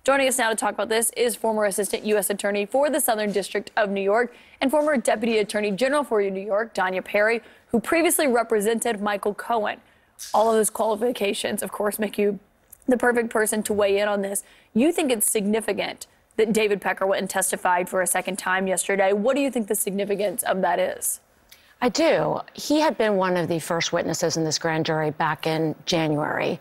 Joining us now to talk about this is former Assistant U.S. Attorney for the Southern District of New York and former Deputy Attorney General for New York, Danya Perry, who previously represented Michael Cohen. All of those qualifications, of course, make you the perfect person to weigh in on this. You think it's significant that David Pecker went and testified for a second time yesterday. What do you think the significance of that is? I do. He had been one of the first witnesses in this grand jury back in January.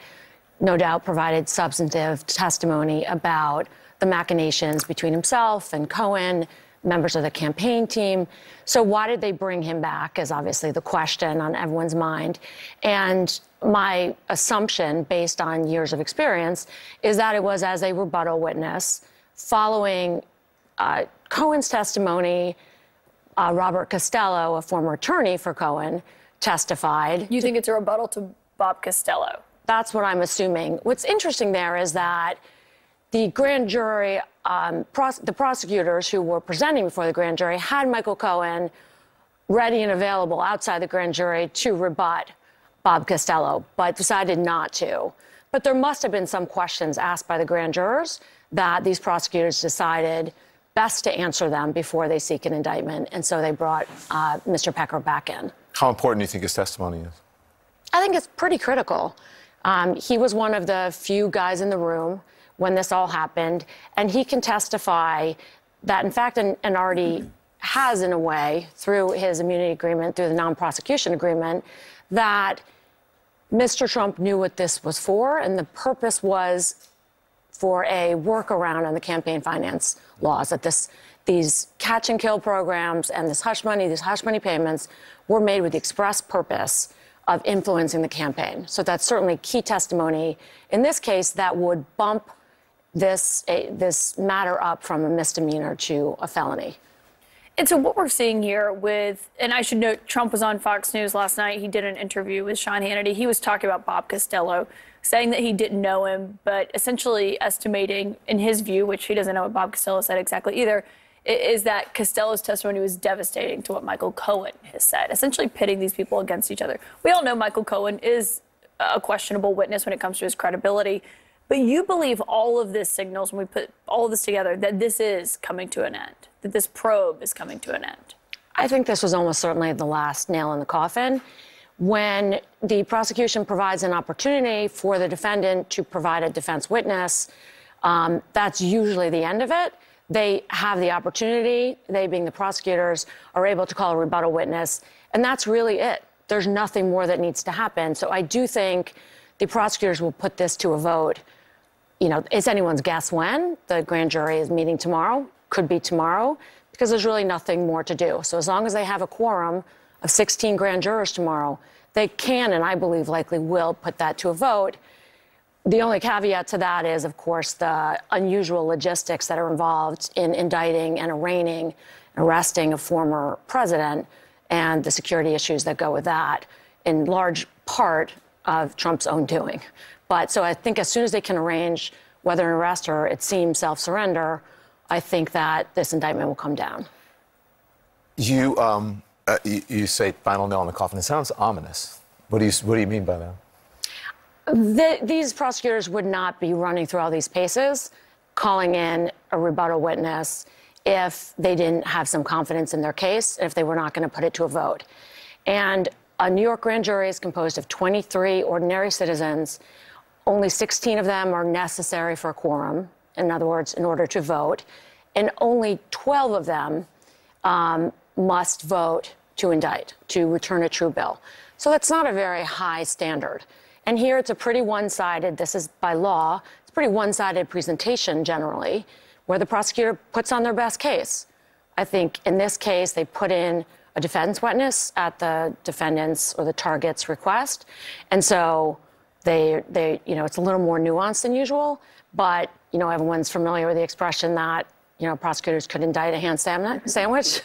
No doubt provided substantive testimony about the machinations between himself and Cohen, members of the campaign team. So why did they bring him back is obviously the question on everyone's mind. And my assumption, based on years of experience, is that it was as a rebuttal witness. Following Cohen's testimony, Robert Costello, a former attorney for Cohen, testified. You think it's a rebuttal to Bob Costello? That's what I'm assuming. What's interesting there is that the grand jury, the prosecutors who were presenting before the grand jury had Michael Cohen ready and available outside the grand jury to rebut Bob Costello, but decided not to. But there must have been some questions asked by the grand jurors that these prosecutors decided best to answer them before they seek an indictment, and so they brought Mr. Pecker back in. How important do you think his testimony is? I think it's pretty critical. He was one of the few guys in the room when this all happened, and he can testify that, in fact, and already has, in a way, through his immunity agreement, through the non-prosecution agreement, that Mr. Trump knew what this was for, and the purpose was for a workaround on the campaign finance laws, that these catch-and-kill programs and these hush money payments were made with the express purpose of influencing the campaign. So that's certainly key testimony in this case that would bump this matter up from a misdemeanor to a felony. And so what we're seeing here with, and I should note, Trump was on Fox News last night. He did an interview with Sean Hannity. He was talking about Bob Costello, saying that he didn't know him, but essentially estimating, in his view, which he doesn't know what Bob Costello said exactly either, is that Costello's testimony was devastating to what Michael Cohen has said, essentially pitting these people against each other. We all know Michael Cohen is a questionable witness when it comes to his credibility, but you believe all of this signals, when we put all of this together, that this is coming to an end, that this probe is coming to an end? I think this was almost certainly the last nail in the coffin. When the prosecution provides an opportunity for the defendant to provide a defense witness, that's usually the end of it. They have the opportunity, they being the prosecutors, are able to call a rebuttal witness, and that's really it. There's nothing more that needs to happen. So I do think the prosecutors will put this to a vote. You know, it's anyone's guess when. The grand jury is meeting tomorrow, could be tomorrow, because there's really nothing more to do. So as long as they have a quorum of 16 grand jurors tomorrow, they can, and I believe likely will, put that to a vote. The only caveat to that is, of course, the unusual logistics that are involved in indicting and arresting a former president, and the security issues that go with that, in large part of Trump's own doing. But so I think as soon as they can arrange whether an arrest or, it seems, self-surrender, I think that this indictment will come down. You say final nail in the coffin. It sounds ominous. What do you mean by that? These prosecutors would not be running through all these paces, calling in a rebuttal witness, if they didn't have some confidence in their case, if they were not going to put it to a vote. And a New York grand jury is composed of 23 ordinary citizens. Only 16 of them are necessary for a quorum, in other words, in order to vote. And only 12 of them must vote to indict, to return a true bill. So that's not a very high standard. And here it's a pretty one-sided, this is by law, it's a pretty one-sided presentation generally, where the prosecutor puts on their best case. I think in this case, they put in a defense witness at the defendant's or the target's request. And so they it's a little more nuanced than usual, but, everyone's familiar with the expression that, prosecutors could indict a ham sandwich.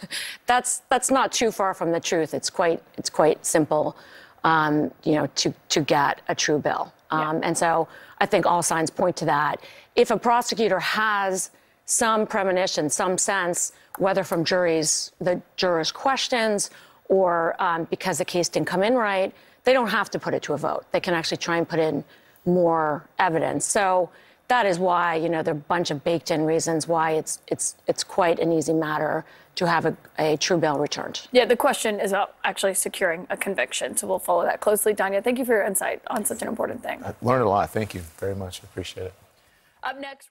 That's not too far from the truth. It's quite simple. To get a true bill. And so I think all signs point to that. If a prosecutor has some premonition, some sense, whether from the jurors' questions or because the case didn't come in right, they don't have to put it to a vote. They can actually try and put in more evidence. So that is why, there are a bunch of baked-in reasons why it's quite an easy matter to have a true bail returned. Yeah, the question is about actually securing a conviction, so we'll follow that closely. Danya, thank you for your insight on such an important thing. I learned a lot. Thank you very much. I appreciate it. Up next.